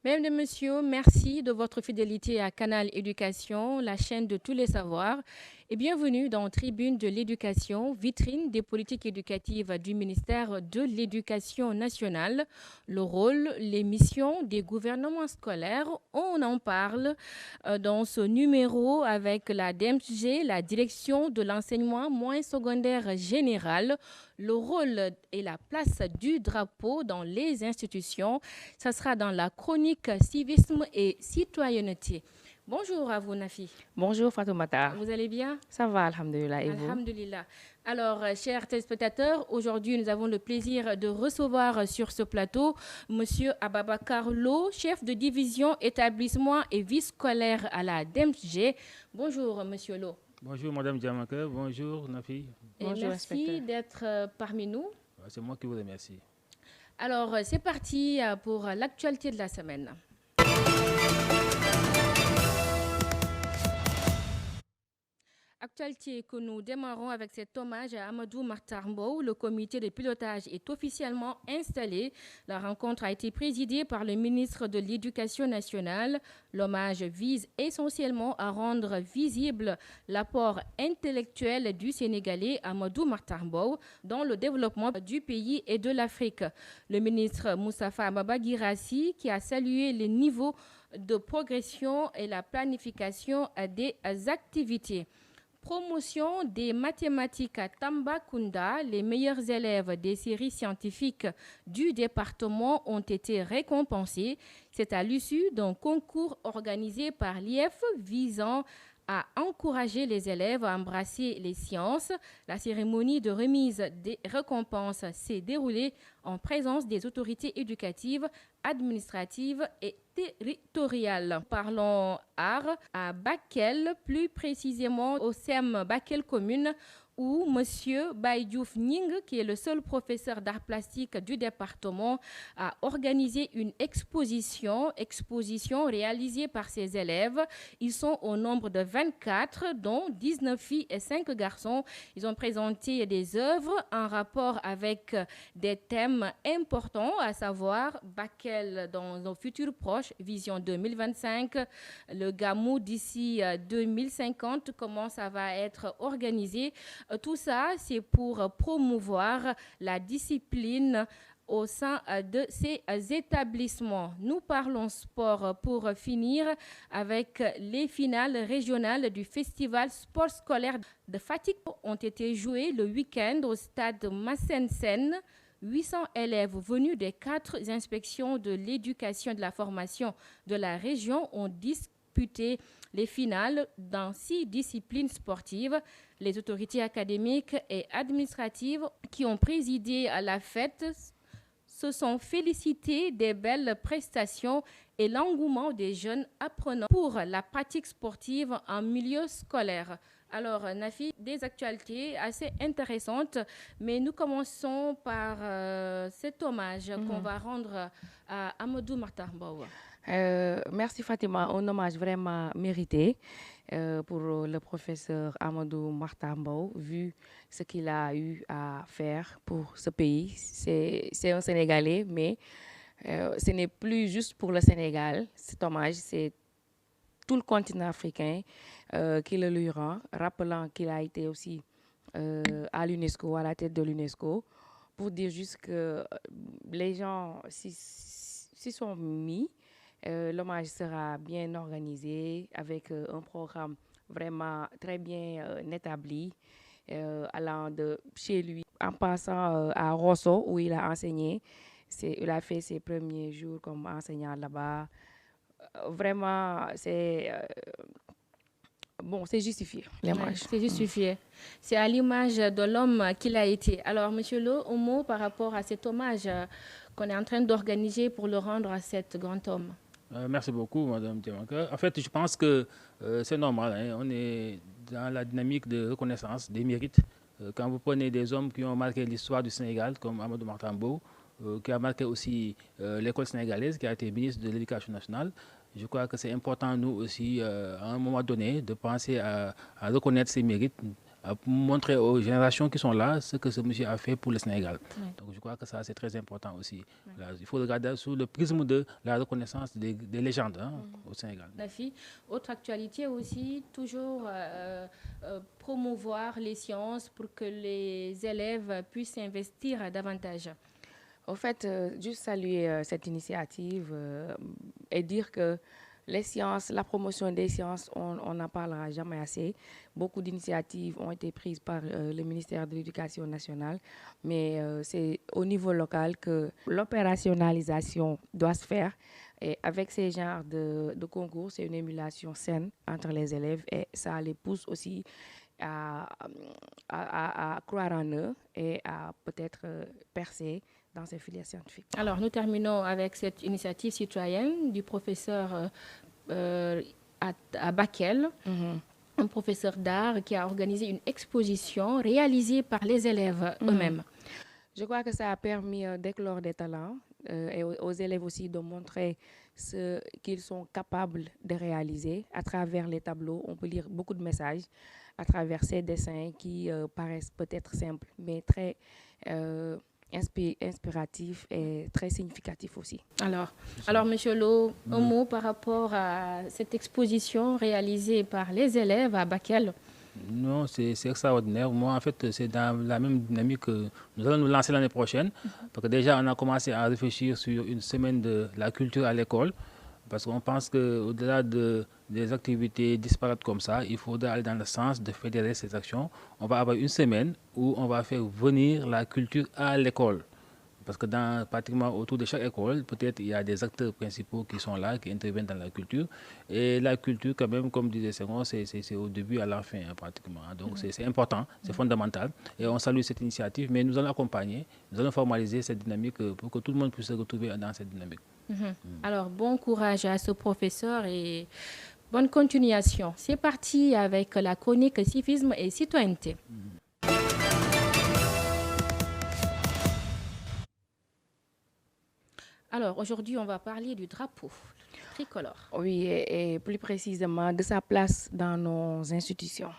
Mesdames et messieurs, merci de votre fidélité à Canal Éducation, la chaîne de tous les savoirs, et bienvenue dans Tribune de l'éducation, vitrine des politiques éducatives du ministère de l'Éducation nationale, le rôle, les missions des gouvernements scolaires. On en parle dans ce numéro avec la DMG, la direction de l'enseignement moyen secondaire général, le rôle et la place du drapeau dans les institutions. Ça sera dans la chronique civisme et citoyenneté. Bonjour à vous, Nafi. Bonjour Fatoumata. Vous allez bien? Ça va, alhamdulillah. Et vous? Alhamdulillah. Alors, chers téléspectateurs, aujourd'hui, nous avons le plaisir de recevoir sur ce plateau Monsieur Ababakar Lo, chef de division établissement et vie scolaire à la DEMG. Bonjour, Monsieur Lo. Bonjour Madame Diamaka, bonjour Nafi. Et Bonjour, merci inspecteur. d'être parmi nous. C'est moi qui vous remercie. Alors, c'est parti pour l'actualité de la semaine. Actualité que nous démarrons avec cet hommage à Amadou Martarmbo. Le comité de pilotage est officiellement installé. La rencontre a été présidée par le ministre de l'Éducation nationale. L'hommage vise essentiellement à rendre visible l'apport intellectuel du Sénégalais Amadou Martarmbo dans le développement du pays et de l'Afrique. Le ministre Moustapha Babagirassi, qui a salué les niveaux de progression et la planification des activités. Promotion des mathématiques à Tambacounda, les meilleurs élèves des séries scientifiques du département ont été récompensés. C'est à l'issue d'un concours organisé par l'IEF visant à encourager les élèves à embrasser les sciences. La cérémonie de remise des récompenses s'est déroulée en présence des autorités éducatives, administratives et territoriales. Parlons art à Bakel, plus précisément au SEM Bakel Commune, où M. Baïdiouf Ning, qui est le seul professeur d'art plastique du département, a organisé une exposition réalisée par ses élèves. Ils sont au nombre de 24, dont 19 filles et 5 garçons. Ils ont présenté des œuvres en rapport avec des thèmes importants, à savoir Bakel dans nos futurs proches, Vision 2025, le Gamou d'ici 2050, comment ça va être organisé. Tout ça, c'est pour promouvoir la discipline au sein de ces établissements. Nous parlons sport pour finir avec les finales régionales du festival sport scolaire de Fatick ont été jouées le week-end au stade Massensen. 800 élèves venus des 4 inspections de l'éducation et de la formation de la région ont disputé les finales dans 6 disciplines sportives. Les autorités académiques et administratives qui ont présidé à la fête se sont félicitées des belles prestations et l'engouement des jeunes apprenants pour la pratique sportive en milieu scolaire. Alors, Nafi, des actualités assez intéressantes, mais nous commençons par cet hommage qu'on va rendre à Amadou Martarmbo. Merci Fatima, un hommage vraiment mérité pour le professeur Amadou Martambo, vu ce qu'il a eu à faire pour ce pays. C'est un Sénégalais, mais ce n'est plus juste pour le Sénégal. Cet hommage, c'est tout le continent africain qui le lui rend, rappelant qu'il a été aussi à l'UNESCO, à la tête de l'UNESCO, pour dire juste que les gens s'y sont mis. L'hommage sera bien organisé avec un programme vraiment très bien établi, allant de chez lui en passant à Rosso où il a enseigné. Il a fait ses premiers jours comme enseignant là-bas. Vraiment, c'est justifié, l'hommage. C'est justifié. C'est à l'image de l'homme qu'il a été. Alors, Monsieur Lo, un mot par rapport à cet hommage qu'on est en train d'organiser pour le rendre à cet grand homme. Merci beaucoup Madame Diamaka. En fait, je pense que c'est normal, hein. On est dans la dynamique de reconnaissance des mérites. Quand vous prenez des hommes qui ont marqué l'histoire du Sénégal, comme Amadou Martambo, qui a marqué aussi l'école sénégalaise, qui a été ministre de l'Éducation nationale, je crois que c'est important, nous aussi, à un moment donné, de penser à reconnaître ces mérites pour montrer aux générations qui sont là ce que ce monsieur a fait pour le Sénégal. Donc je crois que ça, c'est très important aussi. Là, il faut regarder sous le prisme de la reconnaissance des légendes au Sénégal. Nafi, autre actualité aussi, toujours promouvoir les sciences pour que les élèves puissent investir davantage. Au fait, juste saluer cette initiative et dire que les sciences, la promotion des sciences, on n'en parlera jamais assez. Beaucoup d'initiatives ont été prises par le ministère de l'Éducation nationale, mais c'est au niveau local que l'opérationnalisation doit se faire. Et avec ces genres de concours, c'est une émulation saine entre les élèves et ça les pousse aussi à croire en eux et à peut-être percer dans ces filières scientifiques. Alors, nous terminons avec cette initiative citoyenne du professeur à Bakel, un professeur d'art qui a organisé une exposition réalisée par les élèves eux-mêmes. Je crois que ça a permis d'éclore des talents et aux élèves aussi de montrer ce qu'ils sont capables de réaliser. À travers les tableaux, on peut lire beaucoup de messages à travers ces dessins qui paraissent peut-être simples, mais très inspiratif et très significatif aussi. Alors Monsieur Lo, un mot par rapport à cette exposition réalisée par les élèves à Bakel. Non, c'est extraordinaire. Moi, en fait, c'est dans la même dynamique que nous allons nous lancer l'année prochaine. Parce que déjà, on a commencé à réfléchir sur une semaine de la culture à l'école. Parce qu'on pense qu'au-delà des activités disparates comme ça, il faudra aller dans le sens de fédérer ces actions. On va avoir une semaine où on va faire venir la culture à l'école. Parce que pratiquement autour de chaque école, peut-être il y a des acteurs principaux qui sont là, qui interviennent dans la culture. Et la culture, quand même, comme disait Senghor, c'est au début à la fin, pratiquement. Donc c'est important, c'est fondamental. Et on salue cette initiative, mais nous allons accompagner, nous allons formaliser cette dynamique pour que tout le monde puisse se retrouver dans cette dynamique. Alors, bon courage à ce professeur et bonne continuation. C'est parti avec la chronique Civisme et Citoyenneté. Alors, aujourd'hui, on va parler du drapeau tricolore. Oui, et plus précisément de sa place dans nos institutions.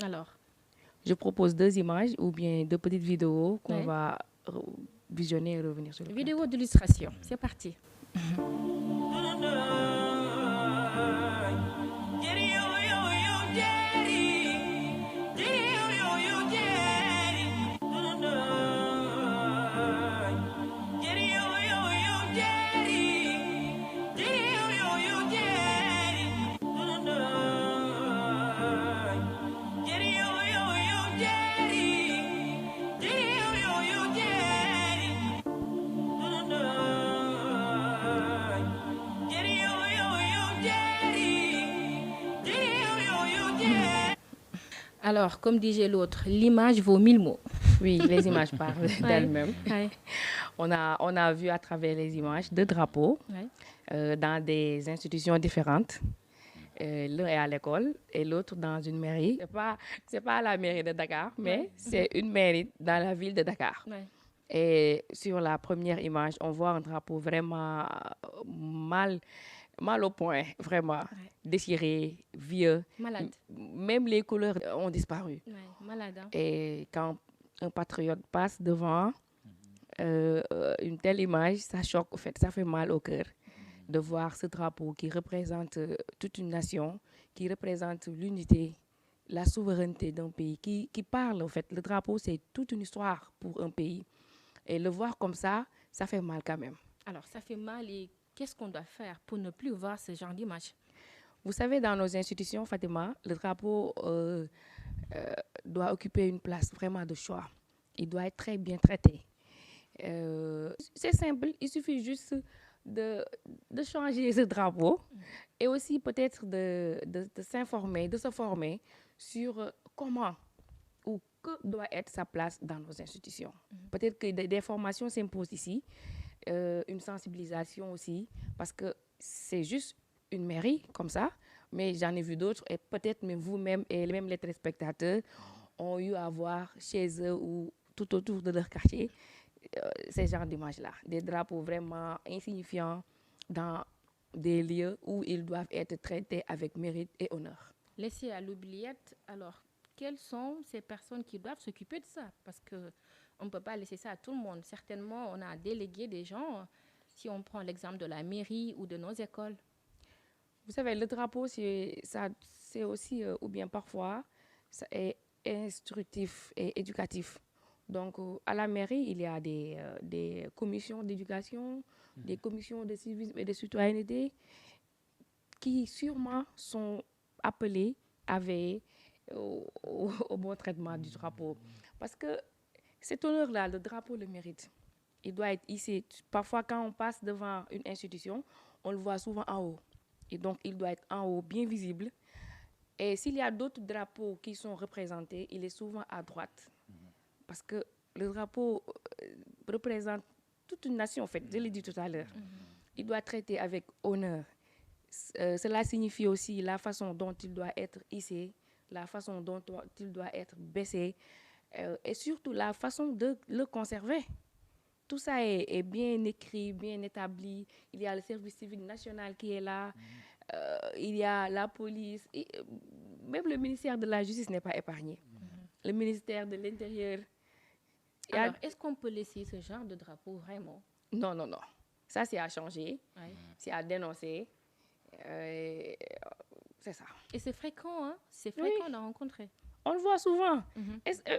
Alors, je propose 2 images ou bien 2 petites vidéos qu'on va visionner et revenir sur le vidéo d'illustration. C'est parti. Alors, comme disait l'autre, l'image vaut 1000 mots. Oui, les images parlent d'elles-mêmes. On a vu à travers les images 2 drapeaux dans des institutions différentes. L'un est à l'école et l'autre dans une mairie. C'est pas la mairie de Dakar, mais c'est une mairie dans la ville de Dakar. Et sur la première image, on voit un drapeau vraiment mal au point, vraiment déchiré, vieux. Malade. Même les couleurs ont disparu. Malade. Hein? Et quand un patriote passe devant une telle image, ça choque, en fait, ça fait mal au cœur de voir ce drapeau qui représente toute une nation, qui représente l'unité, la souveraineté d'un pays, qui parle, en fait. Le drapeau, c'est toute une histoire pour un pays. Et le voir comme ça fait mal quand même. Alors, ça fait mal et qu'est-ce qu'on doit faire pour ne plus voir ce genre d'image? Vous savez, dans nos institutions, Fatima, le drapeau doit occuper une place vraiment de choix. Il doit être très bien traité. C'est simple, il suffit juste de changer ce drapeau et aussi peut-être de s'informer, de se former sur comment ou que doit être sa place dans nos institutions. Peut-être que des formations s'imposent ici, une sensibilisation aussi, parce que c'est juste une mairie comme ça, mais j'en ai vu d'autres et peut-être même vous-même et même les téléspectateurs ont eu à voir chez eux ou tout autour de leur quartier ces genres d'images-là, des drapeaux vraiment insignifiants dans des lieux où ils doivent être traités avec mérite et honneur. Laissés à l'oubliette, alors quelles sont ces personnes qui doivent s'occuper de ça? Parce qu'on ne peut pas laisser ça à tout le monde. Certainement, on a délégué des gens, si on prend l'exemple de la mairie ou de nos écoles. Vous savez, le drapeau, c'est aussi, ou bien parfois, ça est instructif et éducatif. Donc, à la mairie, il y a des commissions d'éducation, des commissions de civisme et de citoyenneté qui sûrement sont appelées à veiller au bon traitement du drapeau. Parce que cet honneur-là, le drapeau le mérite. Il doit être hissé. Parfois, quand on passe devant une institution, on le voit souvent en haut. Et donc, il doit être en haut, bien visible. Et s'il y a d'autres drapeaux qui sont représentés, il est souvent à droite. Parce que le drapeau représente toute une nation, en fait. Je l'ai dit tout à l'heure. Il doit traiter avec honneur. Cela signifie aussi la façon dont il doit être hissé, la façon dont il doit être baissé, et surtout la façon de le conserver. Tout ça est bien écrit, bien établi. Il y a le service civique national qui est là. Il y a la police. Et, même le ministère de la Justice n'est pas épargné. Le ministère de l'Intérieur. Alors, est-ce qu'on peut laisser ce genre de drapeau vraiment? Non, non, non. Ça, c'est à changer. Ouais. C'est à dénoncer. C'est ça. Et c'est fréquent, hein? C'est fréquent de rencontrer. On le voit souvent.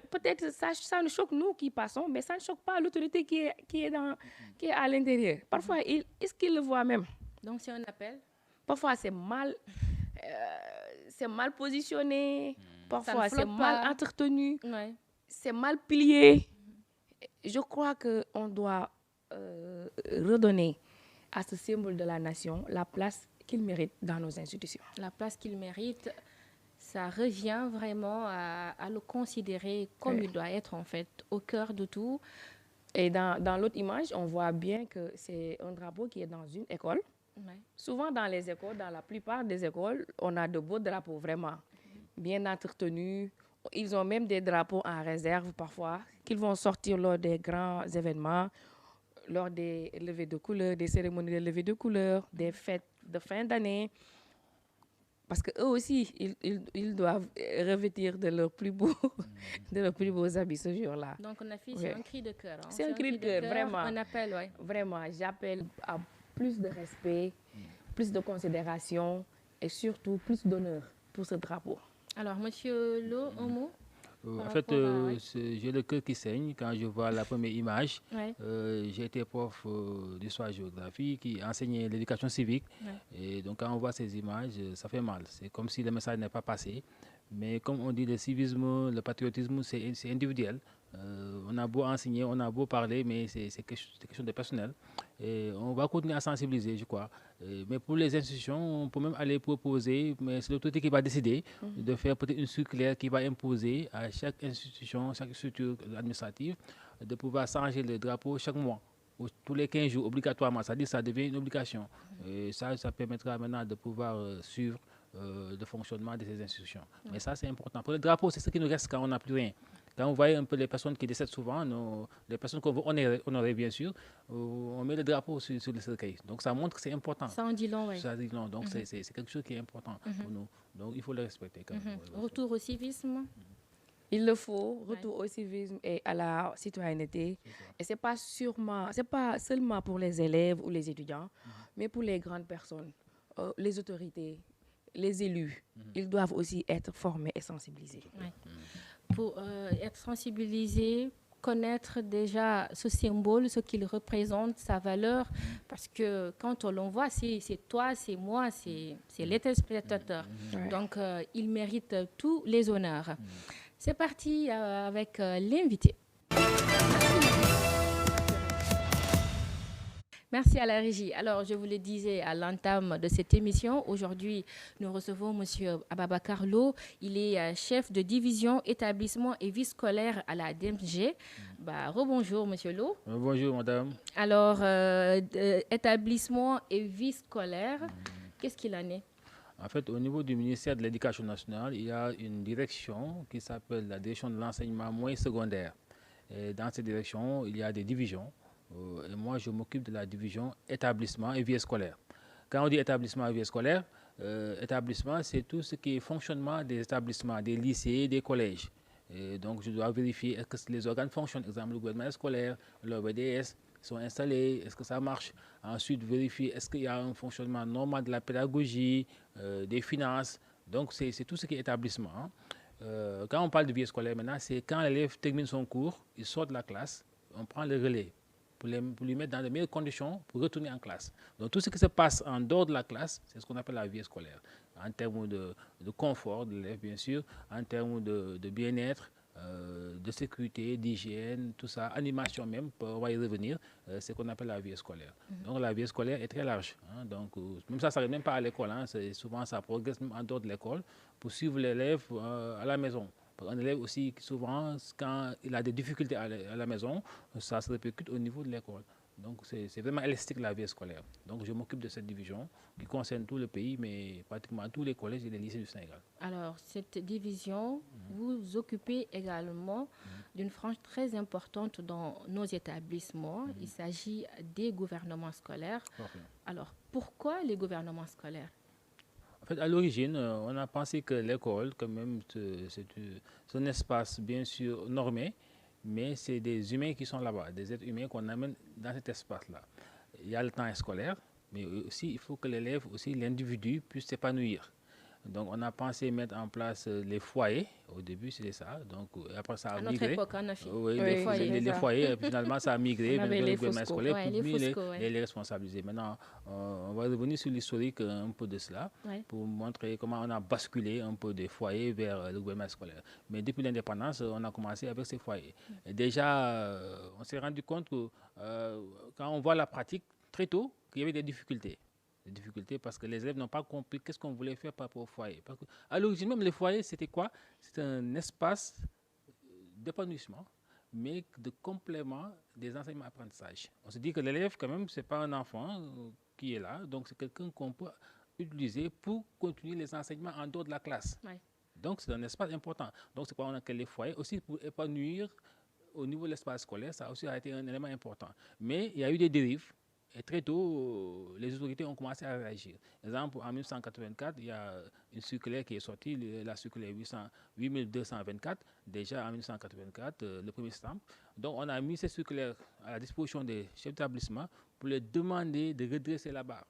Peut-être ça nous choque, nous qui passons, mais ça ne choque pas l'autorité qui est à l'intérieur. Parfois, est-ce qu'il le voit même? Donc, c'est un appel? Parfois, c'est mal positionné. Parfois, c'est mal entretenu. Ouais. C'est mal plié. Je crois qu'on doit redonner à ce symbole de la nation la place qu'il mérite dans nos institutions. La place qu'il mérite, ça revient vraiment à le considérer comme il doit être, en fait, au cœur de tout. Et dans l'autre image, on voit bien que c'est un drapeau qui est dans une école. Ouais. Souvent, dans les écoles, dans la plupart des écoles, on a de beaux drapeaux, vraiment, bien entretenus. Ils ont même des drapeaux en réserve, parfois, qu'ils vont sortir lors des grands événements, lors des levées de couleurs, des cérémonies de levée de couleurs, des fêtes de fin d'année. Parce qu'eux aussi, ils doivent revêtir de leurs plus beaux habits ce jour-là. Donc, on affiche un cri de cœur. Hein. C'est un cri de cœur, vraiment. Un appel, oui. Vraiment, j'appelle à plus de respect, plus de considération et surtout plus d'honneur pour ce drapeau. Alors, Monsieur Lo, un mot? En fait, j'ai le cœur qui saigne quand je vois la première image. Ouais. J'ai été prof d'histoire-géographie qui enseignait l'éducation civique. Ouais. Et donc, quand on voit ces images, ça fait mal. C'est comme si le message n'est pas passé. Mais comme on dit, le civisme, le patriotisme, c'est individuel. On a beau enseigner, on a beau parler, mais c'est quelque chose de personnel. Et on va continuer à sensibiliser, je crois. Mais pour les institutions, on peut même aller proposer, mais c'est l'autorité qui va décider de faire peut-être une circulaire qui va imposer à chaque institution, chaque structure administrative, de pouvoir changer le drapeau chaque mois. Tous les 15 jours, obligatoirement. C'est-à-dire que ça devient une obligation. Et ça permettra maintenant de pouvoir suivre le fonctionnement de ces institutions. Mais ça, c'est important. Pour le drapeau, c'est ce qui nous reste quand on n'a plus rien. Quand on voit un peu les personnes qui décèdent souvent, les personnes qu'on veut honorer, bien sûr, on met le drapeau sur le cercueil. Donc ça montre que c'est important. Ça en dit long, oui. Ça en dit long. Donc c'est quelque chose qui est important pour nous. Donc il faut le respecter quand même. Retour au civisme. Il le faut, retour au civisme et à la citoyenneté. Et ce n'est pas seulement pour les élèves ou les étudiants, mais pour les grandes personnes, les autorités, les élus. Ils doivent aussi être formés et sensibilisés. Ouais. Pour être sensibilisés, connaître déjà ce symbole, ce qu'il représente, sa valeur, parce que quand on l'envoie, c'est toi, c'est moi, c'est les téléspectateurs. Donc, il mérite tous les honneurs. C'est parti avec l'invité. Merci à la régie. Alors, je vous le disais à l'entame de cette émission, aujourd'hui, nous recevons M. Ababakar Lo. Il est chef de division établissement et vie scolaire à la DMG. Rebonjour, M. Lo. Bonjour, madame. Alors, établissement et vie scolaire, qu'est-ce qu'il en est? En fait, au niveau du ministère de l'Éducation nationale, il y a une direction qui s'appelle la direction de l'enseignement moyen secondaire. Et dans cette direction, il y a des divisions. Et moi, je m'occupe de la division établissement et vie scolaire. Quand on dit établissement et vie scolaire, établissement, c'est tout ce qui est fonctionnement des établissements, des lycées, des collèges. Et donc, je dois vérifier est-ce que les organes fonctionnent. Exemple, le gouvernement scolaire, l'OBDS sont installés, est-ce que ça marche. Ensuite, vérifier est-ce qu'il y a un fonctionnement normal de la pédagogie, des finances. Donc, c'est tout ce qui est établissement. Hein. Quand on parle de vie scolaire maintenant, c'est quand l'élève termine son cours, il sort de la classe, on prend le relais pour lui mettre dans de meilleures conditions pour retourner en classe. Donc tout ce qui se passe en dehors de la classe, c'est ce qu'on appelle la vie scolaire. En termes de confort de l'élève, bien sûr, en termes de bien-être, de sécurité, d'hygiène, tout ça, animation même, on va y revenir, c'est ce qu'on appelle la vie scolaire. Donc la vie scolaire est très large. Hein, donc même ça ne s'arrête même pas à l'école. Hein, souvent ça progresse même en dehors de l'école pour suivre l'élève à la maison. Un élève aussi, souvent, quand il a des difficultés à la maison, ça se répercute au niveau de l'école. Donc, c'est vraiment élastique la vie scolaire. Donc, je m'occupe de cette division qui concerne tout le pays, mais pratiquement tous les collèges et les lycées du Sénégal. Alors, cette division, vous occupez également d'une frange très importante dans nos établissements. Il s'agit des gouvernements scolaires. Parfait. Alors, pourquoi les gouvernements scolaires? En fait, à l'origine, on a pensé que l'école, quand même, c'est un espace bien sûr normé, mais c'est des humains qui sont là-bas, des êtres humains qu'on amène dans cet espace-là. Il y a le temps scolaire, mais aussi il faut que l'élève, aussi l'individu, puisse s'épanouir. Donc, on a pensé mettre en place les foyers. Au début, c'était ça. Donc, après, ça a migré. À notre époque, en effet. Oui, Oui, les foyers. Finalement, ça a migré On vers avait le les gouvernement Fosco. scolaire Ouais, pour les mieux Fosco, ouais. les responsabiliser. Maintenant, on va revenir sur l'historique un peu de cela Ouais. pour montrer comment on a basculé un peu des foyers vers le gouvernement scolaire. Mais depuis l'indépendance, on a commencé avec ces foyers. Et déjà, on s'est rendu compte que quand on voit la pratique très tôt, qu'il y avait des difficultés parce que les élèves n'ont pas compris qu'est-ce qu'on voulait faire par rapport au foyer. Parce que, à l'origine même, les foyers, c'était quoi? C'était un espace d'épanouissement, mais de complément des enseignements-apprentissages. On se dit que l'élève, quand même, ce n'est pas un enfant qui est là, donc c'est quelqu'un qu'on peut utiliser pour continuer les enseignements en dehors de la classe. Ouais. Donc c'est un espace important. Donc c'est pourquoi on a les foyers aussi pour épanouir au niveau de l'espace scolaire, ça aussi a été un élément important. Mais il y a eu des dérives. Et très tôt, les autorités ont commencé à réagir. Par exemple, en 1984, il y a une circulaire qui est sortie, la circulaire 8224, déjà en 1984, le premier stamp. Donc, on a mis cette circulaire à la disposition des chefs d'établissement pour leur demander de redresser la barre.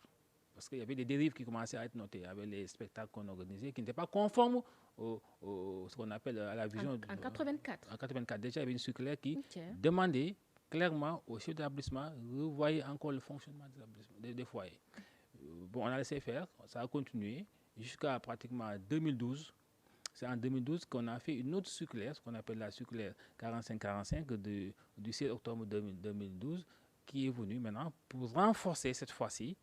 Parce qu'il y avait des dérives qui commençaient à être notées avec les spectacles qu'on organisait qui n'étaient pas conformes ce qu'on appelle à la vision. En 84. En 84, déjà, il y avait une circulaire qui demandait clairement au chef d'établissement revoyez encore le fonctionnement des foyers. Bon, on a laissé faire, ça a continué jusqu'à pratiquement 2012. C'est en 2012 qu'on a fait une autre circulaire, ce qu'on appelle la circulaire 45-45 du 6 octobre 2012, qui est venue maintenant pour renforcer cette fois-ci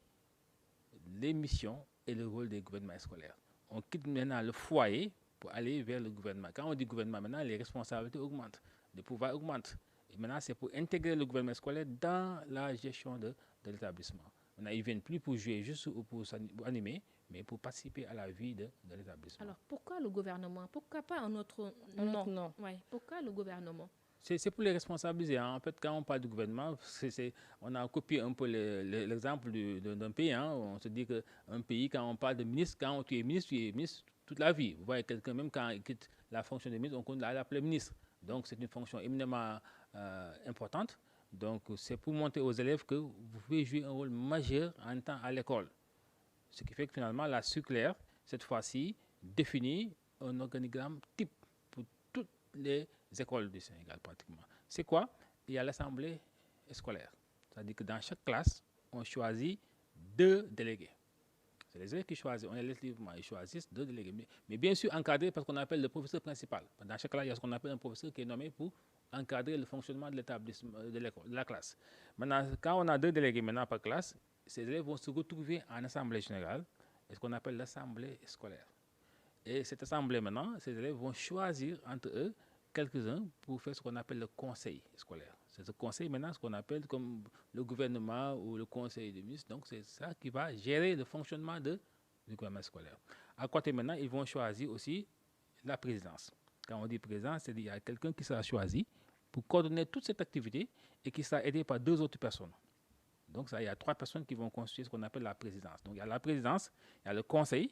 les missions et le rôle des gouvernements scolaires. On quitte maintenant le foyer pour aller vers le gouvernement. Quand on dit gouvernement, maintenant, les responsabilités augmentent, les pouvoirs augmentent. Et maintenant, c'est pour intégrer le gouvernement scolaire dans la gestion de l'établissement. Maintenant, ils ne viennent plus pour jouer, juste pour animer, mais pour participer à la vie de l'établissement. Alors, pourquoi le gouvernement? Pourquoi pas un autre nom? Ouais. Pourquoi le gouvernement? C'est pour les responsabiliser. Hein. En fait, quand on parle du gouvernement, on a copié un peu l'exemple d'un pays. Hein. On se dit qu'un pays, quand on parle de ministre, quand tu es ministre toute la vie. Vous voyez, quelqu'un, même quand il quitte la fonction de ministre, on continue à l'appeler ministre. Donc, c'est une fonction éminemment importante. Donc, c'est pour montrer aux élèves que vous pouvez jouer un rôle majeur en temps à l'école. Ce qui fait que finalement, la circulaire, cette fois-ci, définit un organigramme type pour toutes les écoles du Sénégal, pratiquement. C'est quoi? Il y a l'assemblée scolaire. C'est-à-dire que dans chaque classe, on choisit 2 délégués. C'est les élèves qui choisissent, on les laisse librement, ils choisissent 2 délégués. Mais bien sûr encadrés parce qu'on appelle le professeur principal. Dans chaque classe, il y a ce qu'on appelle un professeur qui est nommé pour encadrer le fonctionnement de l'établissement, de l'école, de la classe. Maintenant, quand on a 2 délégués maintenant par classe, ces élèves vont se retrouver en assemblée générale, ce qu'on appelle l'assemblée scolaire. Et cette assemblée maintenant, ces élèves vont choisir entre eux quelques-uns pour faire ce qu'on appelle le conseil scolaire. C'est ce conseil maintenant, ce qu'on appelle comme le gouvernement ou le conseil des ministres. Donc c'est ça qui va gérer le fonctionnement du gouvernement scolaire. À côté maintenant, ils vont choisir aussi la présidence. Quand on dit présidence, c'est-à-dire qu'il y a quelqu'un qui sera choisi pour coordonner toute cette activité et qui sera aidé par 2 autres personnes. Donc, ça, il y a 3 personnes qui vont constituer ce qu'on appelle la présidence. Donc, il y a la présidence, il y a le conseil,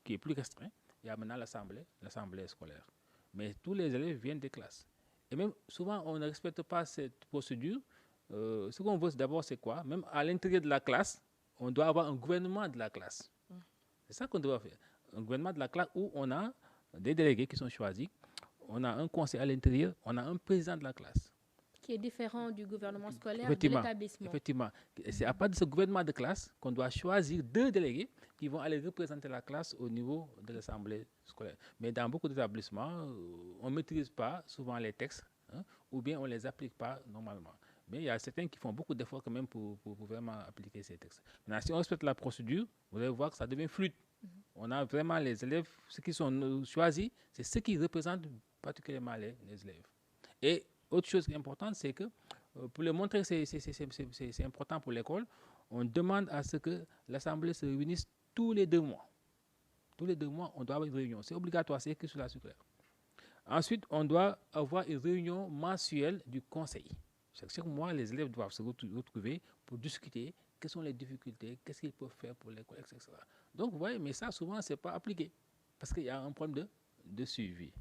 qui est plus restreint, il y a maintenant l'assemblée scolaire. Mais tous les élèves viennent des classes. Et même souvent, on ne respecte pas cette procédure. Ce qu'on veut d'abord, c'est quoi? Même à l'intérieur de la classe, on doit avoir un gouvernement de la classe. C'est ça qu'on doit faire. Un gouvernement de la classe où on a des délégués qui sont choisis, on a un conseil à l'intérieur, on a un président de la classe. Qui est différent du gouvernement scolaire de Effectivement, l'établissement. effectivement. C'est à partir de ce gouvernement de classe qu'on doit choisir 2 délégués qui vont aller représenter la classe au niveau de l'assemblée scolaire. Mais dans beaucoup d'établissements, on ne maîtrise pas souvent les textes, hein, ou bien on ne les applique pas normalement. Mais il y a certains qui font beaucoup d'efforts quand même pour vraiment appliquer ces textes. Maintenant, si on respecte la procédure, vous allez voir que ça devient fluide. On a vraiment les élèves, ceux qui sont choisis, c'est ceux qui représentent particulièrement les élèves. Et autre chose importante, c'est que pour le montrer que c'est important pour l'école, on demande à ce que l'Assemblée se réunisse tous les 2 mois. Tous les 2 mois, on doit avoir une réunion. C'est obligatoire, c'est écrit sur la circulaire. Ensuite, on doit avoir une réunion mensuelle du conseil. Chaque mois, les élèves doivent se retrouver pour discuter quelles sont les difficultés, qu'est-ce qu'ils peuvent faire pour l'école, etc. Donc, vous voyez, mais ça, souvent, ce n'est pas appliqué parce qu'il y a un problème de suivi.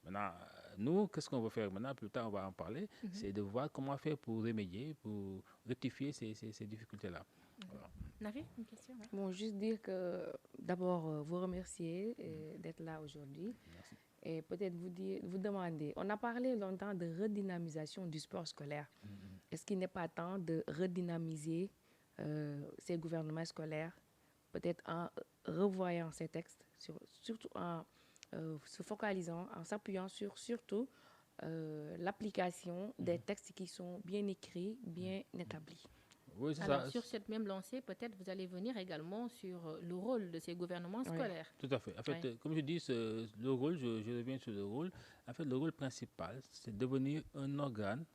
Maintenant, nous, qu'est-ce qu'on veut faire maintenant? Plus tard, on va en parler. C'est de voir comment faire pour remédier, pour rectifier ces difficultés-là. Voilà. Nafi, une question? Bon, juste dire que d'abord, vous remercier d'être là aujourd'hui. Merci. Et peut-être vous demander, on a parlé longtemps de redynamisation du sport scolaire. Est-ce qu'il n'est pas temps de redynamiser ces gouvernements scolaires, peut-être en revoyant ces textes, surtout en se focalisant, en s'appuyant sur surtout l'application des textes qui sont bien écrits, bien établis? Oui, c'est Alors, ça. sur cette même lancée, peut-être vous allez venir également sur le rôle de ces gouvernements scolaires. Tout à fait. En fait, comme je dis, le rôle, je reviens sur le rôle. En fait, le rôle principal, c'est de devenir un organe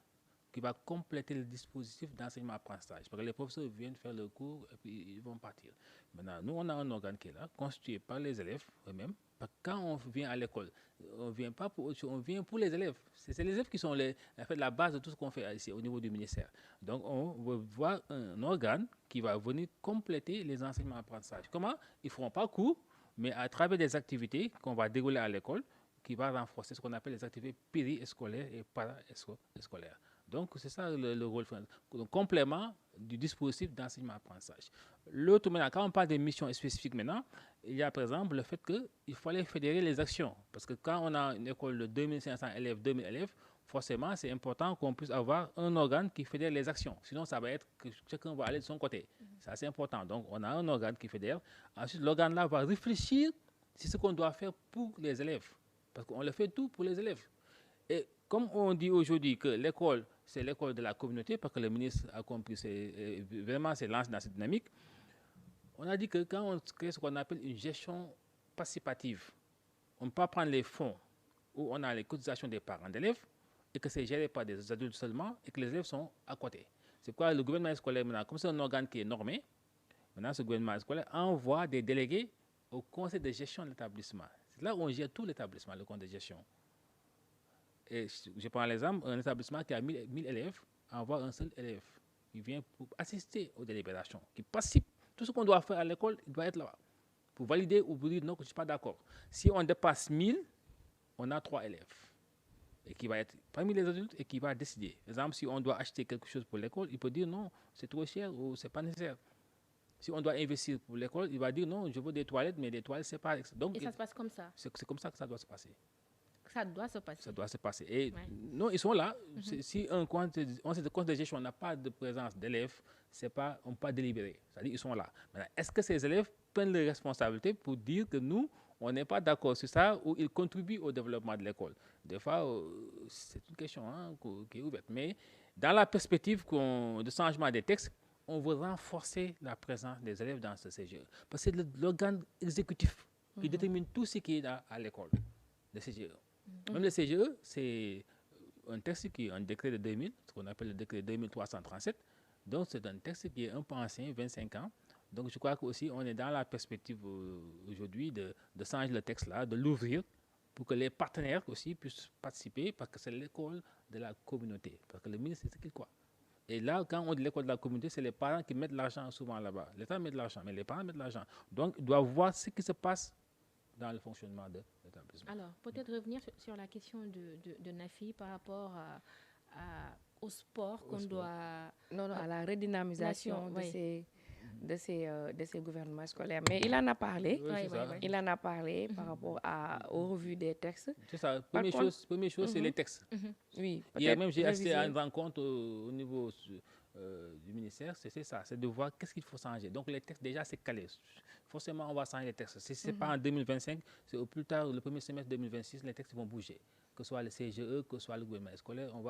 qui va compléter le dispositif d'enseignement-apprentissage. Parce que les professeurs viennent faire le cours et puis ils vont partir. Maintenant, nous, on a un organe qui est là, constitué par les élèves eux-mêmes. Parce que quand on vient à l'école, on ne vient pas pour autre chose, on vient pour les élèves. C'est les élèves qui sont en fait, la base de tout ce qu'on fait ici au niveau du ministère. Donc, on veut voir un organe qui va venir compléter les enseignements-apprentissage. Comment? Ils ne feront pas cours, mais à travers des activités qu'on va dérouler à l'école, qui va renforcer ce qu'on appelle les activités périscolaires et parascolaires. Donc, c'est ça le rôle, le complément du dispositif d'enseignement-apprentissage. L'autre, maintenant, quand on parle des missions spécifiques maintenant, il y a par exemple le fait qu'il fallait fédérer les actions. Parce que quand on a une école de 2500 élèves, 2000 élèves, forcément, c'est important qu'on puisse avoir un organe qui fédère les actions. Sinon, ça va être que chacun va aller de son côté. C'est assez important. Donc, on a un organe qui fédère. Ensuite, l'organe-là va réfléchir sur ce qu'on doit faire pour les élèves. Parce qu'on le fait tout pour les élèves. Et comme on dit aujourd'hui que l'école, c'est l'école de la communauté, parce que le ministre a compris, vraiment c'est lancé dans cette dynamique, on a dit que quand on crée ce qu'on appelle une gestion participative, on ne peut pas prendre les fonds où on a les cotisations des parents d'élèves et que c'est géré par des adultes seulement et que les élèves sont à côté. C'est quoi le gouvernement scolaire maintenant, comme c'est un organe qui est normé, maintenant ce gouvernement scolaire envoie des délégués au conseil de gestion de l'établissement. C'est là où on gère tout l'établissement, le conseil de gestion. Et je prends l'exemple, un établissement qui a 1000 élèves envoie un seul élève qui vient pour assister aux délibérations, qui participe. Tout ce qu'on doit faire à l'école, il doit être là-bas pour valider ou pour dire non, que je ne suis pas d'accord. Si on dépasse 1000, on a 3 élèves et qui va être parmi les adultes et qui va décider. Par exemple, si on doit acheter quelque chose pour l'école, il peut dire non, c'est trop cher ou c'est pas nécessaire. Si on doit investir pour l'école, il va dire non, je veux des toilettes, mais des toilettes, c'est pas. Donc, et ça se passe comme ça? C'est comme ça que ça doit se passer. Ça doit se passer. Ça doit se passer. Et non, ils sont là. Si un conseil de gestion n'a pas de présence d'élèves, on ne peut pas délibérer. C'est-à-dire qu'ils sont là. Maintenant, est-ce que ces élèves prennent les responsabilités pour dire que nous, on n'est pas d'accord sur ça ou ils contribuent au développement de l'école? Des fois, c'est une question qui est ouverte. Mais dans la perspective de changement des textes, on veut renforcer la présence des élèves dans ce CGE. Parce que c'est l'organe exécutif qui détermine tout ce qui est à l'école, le CGE. Même le CGE, c'est un texte qui est un décret de 2000, ce qu'on appelle le décret 2337. Donc, c'est un texte qui est un peu ancien, 25 ans. Donc, je crois qu'aussi, on est dans la perspective aujourd'hui de changer le texte-là, de l'ouvrir pour que les partenaires aussi puissent participer, parce que c'est l'école de la communauté. Parce que le ministre, c'est ce qu'il croit. Et là, quand on dit l'école de la communauté, c'est les parents qui mettent l'argent souvent là-bas. L'État met de l'argent, mais les parents mettent de l'argent. Donc, ils doivent voir ce qui se passe dans le fonctionnement de l'établissement. Alors, peut-être revenir sur la question de Nafi par rapport au sport qu'on doit... Non, à la redynamisation de ces gouvernements scolaires. Mais il en a parlé. Il en a parlé par rapport aux revues des textes. C'est ça. Première chose, c'est les textes. Oui. Hier même, j'ai assisté à une rencontre au niveau du ministère. C'est ça, c'est de voir qu'est-ce qu'il faut changer. Donc les textes, déjà, c'est calé. Forcément, on va changer les textes. Si ce n'est pas en 2025, c'est au plus tard, le premier semestre 2026, les textes vont bouger. Que ce soit le CGE, que ce soit le gouvernement scolaire, on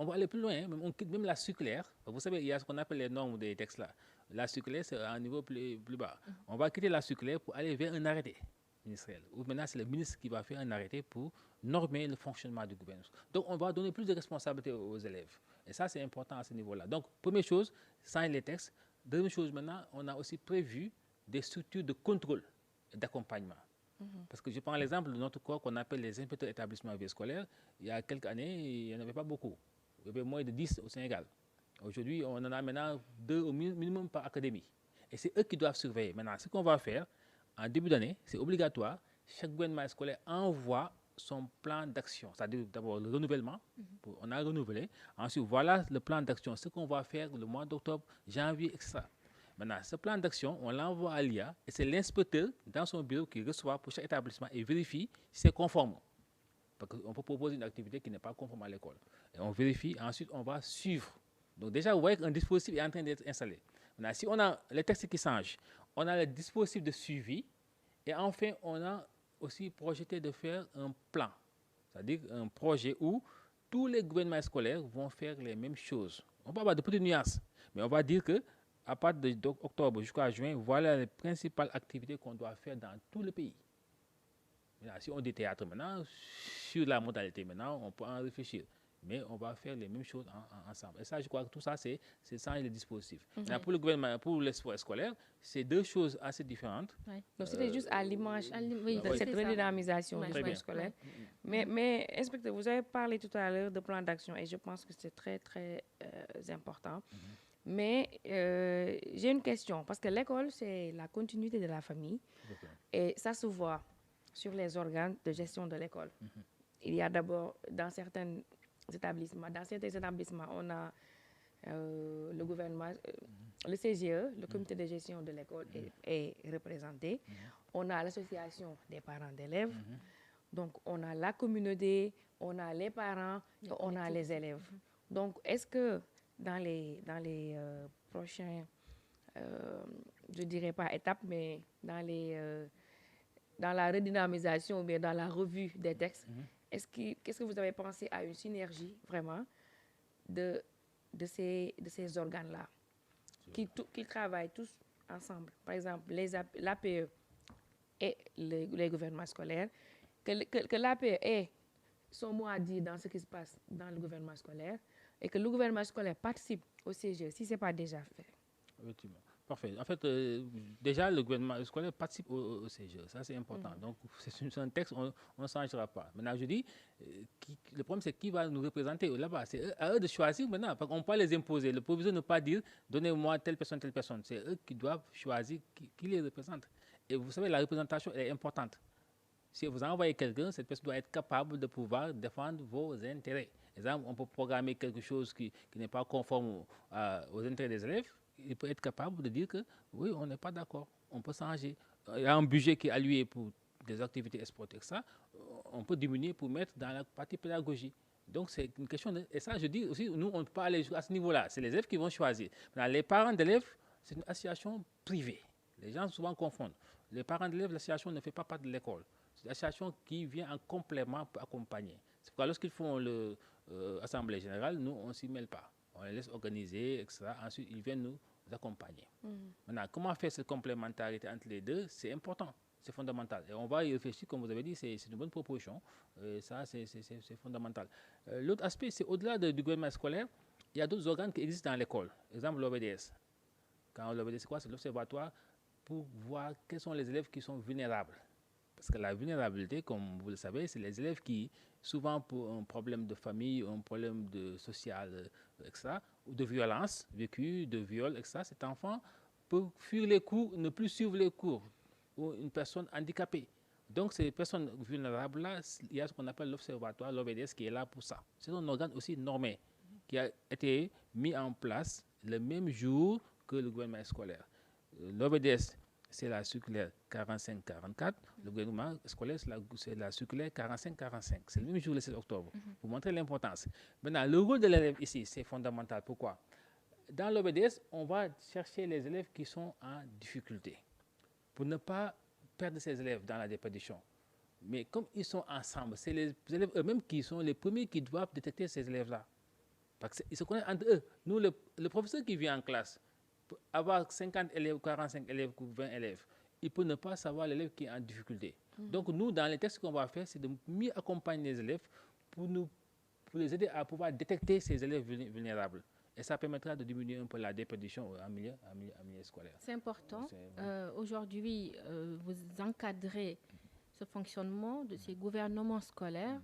va aller plus loin. Hein. On quitte même la circulaire. Vous savez, il y a ce qu'on appelle les normes des textes là. La circulaire, c'est à un niveau plus bas. On va quitter la circulaire pour aller vers un arrêté ministériel. Ou maintenant, c'est le ministre qui va faire un arrêté pour normer le fonctionnement du gouvernement. Donc, on va donner plus de responsabilités aux élèves. Et ça, c'est important à ce niveau-là. Donc, première chose, changer les textes. Deuxième chose, maintenant, on a aussi prévu des structures de contrôle et d'accompagnement. Parce que je prends l'exemple de notre corps qu'on appelle les inspecteurs d'établissement vie scolaire. Il y a quelques années, il n'y en avait pas beaucoup. Il y avait moins de 10 au Sénégal. Aujourd'hui, on en a maintenant 2 au minimum par académie. Et c'est eux qui doivent surveiller. Maintenant, ce qu'on va faire, en début d'année, c'est obligatoire. Chaque gouvernement scolaire envoie son plan d'action. C'est-à-dire d'abord le renouvellement. On a renouvelé. Ensuite, voilà le plan d'action. Ce qu'on va faire le mois d'octobre, janvier, etc. Maintenant, ce plan d'action, on l'envoie à l'IA et c'est l'inspecteur dans son bureau qui reçoit pour chaque établissement et vérifie si c'est conforme. Parce qu'on peut proposer une activité qui n'est pas conforme à l'école. Et on vérifie, ensuite on va suivre. Donc déjà, vous voyez qu'un dispositif est en train d'être installé. Maintenant, si on a les textes qui changent, on a le dispositif de suivi et enfin, on a aussi projeté de faire un plan. C'est-à-dire un projet où tous les gouvernements scolaires vont faire les mêmes choses. On va avoir de petites nuances, mais on va dire que à partir d'octobre jusqu'à juin, voilà les principales activités qu'on doit faire dans tout le pays. Maintenant, si on dit théâtre maintenant, sur la modalité maintenant, on peut en réfléchir. Mais on va faire les mêmes choses ensemble. Et ça, je crois que tout ça, c'est changer les dispositifs. Pour le gouvernement, pour les scolaires, c'est deux choses assez différentes. Donc, c'était juste à l'image de cette redynamisation du scolaire. Mais, inspecteur, vous avez parlé tout à l'heure de plan d'action et je pense que c'est très, très important. Mais j'ai une question, parce que l'école, c'est la continuité de la famille. Et ça se voit sur les organes de gestion de l'école. Il y a d'abord, dans certains établissements, on a le gouvernement, le CGE, le comité de gestion de l'école est représenté. On a l'association des parents d'élèves. Donc, on a la communauté, on a les parents, et on a les élèves. Donc, est-ce que dans les prochains, je ne dirais pas étapes, mais dans la redynamisation ou bien dans la revue des textes, qu'est-ce que vous avez pensé à une synergie vraiment de ces organes-là qui travaillent tous ensemble? Par exemple, l'APE et les gouvernements scolaires, que l'APE ait son mot à dire dans ce qui se passe dans le gouvernement scolaire et que le gouvernement scolaire participe au CGE, si ce n'est pas déjà fait. Effectivement. Parfait. En fait, déjà, le gouvernement scolaire participe au CGE. Ça, c'est important. Donc, c'est un texte, on ne changera pas. Maintenant, je dis, le problème, c'est qui va nous représenter là-bas. C'est à eux de choisir maintenant. On ne peut pas les imposer. Le proviseur ne peut pas dire, donnez-moi telle personne, telle personne. C'est eux qui doivent choisir qui les représente. Et vous savez, la représentation est importante. Si vous envoyez quelqu'un, cette personne doit être capable de pouvoir défendre vos intérêts. Exemple, on peut programmer quelque chose qui n'est pas conforme aux intérêts des élèves. Il peut être capable de dire que oui, on n'est pas d'accord, on peut changer. Il y a un budget qui est alloué pour des activités sportives, ça, on peut diminuer pour mettre dans la partie pédagogie. Donc c'est une question de... Et ça, je dis aussi, nous, on ne peut pas aller à ce niveau-là. C'est les élèves qui vont choisir. Maintenant, les parents d'élèves, c'est une association privée. Les gens souvent confondent. Les parents d'élèves, l'association ne fait pas partie de l'école. C'est une association qui vient en complément pour accompagner. C'est pourquoi lorsqu'ils font l'assemblée générale, nous, on ne s'y mêle pas. On les laisse organiser, etc. Ensuite, ils viennent nous accompagner. Maintenant, comment faire cette complémentarité entre les deux? C'est important, c'est fondamental. Et on va y réfléchir, comme vous avez dit, c'est une bonne proposition. Et ça, c'est fondamental. L'autre aspect, c'est au-delà du gouvernement scolaire, il y a d'autres organes qui existent dans l'école. Exemple, l'OBDS. Quand l'OBDS, c'est quoi? C'est l'observatoire pour voir quels sont les élèves qui sont vulnérables. Parce que la vulnérabilité, comme vous le savez, c'est les élèves qui, souvent pour un problème de famille, un problème de social, etc., ou de violence vécue, de viol, etc., cet enfant peut fuir les cours, ne plus suivre les cours, ou une personne handicapée. Donc, ces personnes vulnérables-là, il y a ce qu'on appelle l'observatoire, l'OBDS, qui est là pour ça. C'est un organe aussi normé, qui a été mis en place le même jour que le gouvernement scolaire. L'OBDS, c'est la circulaire 45-44. Le gouvernement scolaire, c'est la circulaire 45-45. C'est le même jour, le 7 octobre, pour montrer l'importance. Maintenant, le rôle de l'élève ici, c'est fondamental. Pourquoi? Dans l'OBDS, on va chercher les élèves qui sont en difficulté pour ne pas perdre ces élèves dans la déperdition. Mais comme ils sont ensemble, c'est les élèves eux-mêmes qui sont les premiers qui doivent détecter ces élèves-là. Parce qu'ils se connaissent entre eux. Nous, le professeur qui vient en classe, pour avoir 50 élèves, 45 élèves ou 20 élèves, il peut ne pas savoir l'élève qui est en difficulté. Donc nous, dans les textes qu'on va faire, c'est de mieux accompagner les élèves pour les aider à pouvoir détecter ces élèves vulnérables. Et ça permettra de diminuer un peu la déperdition en milieu scolaire. C'est important. Aujourd'hui, vous encadrez ce fonctionnement de ces gouvernements scolaires.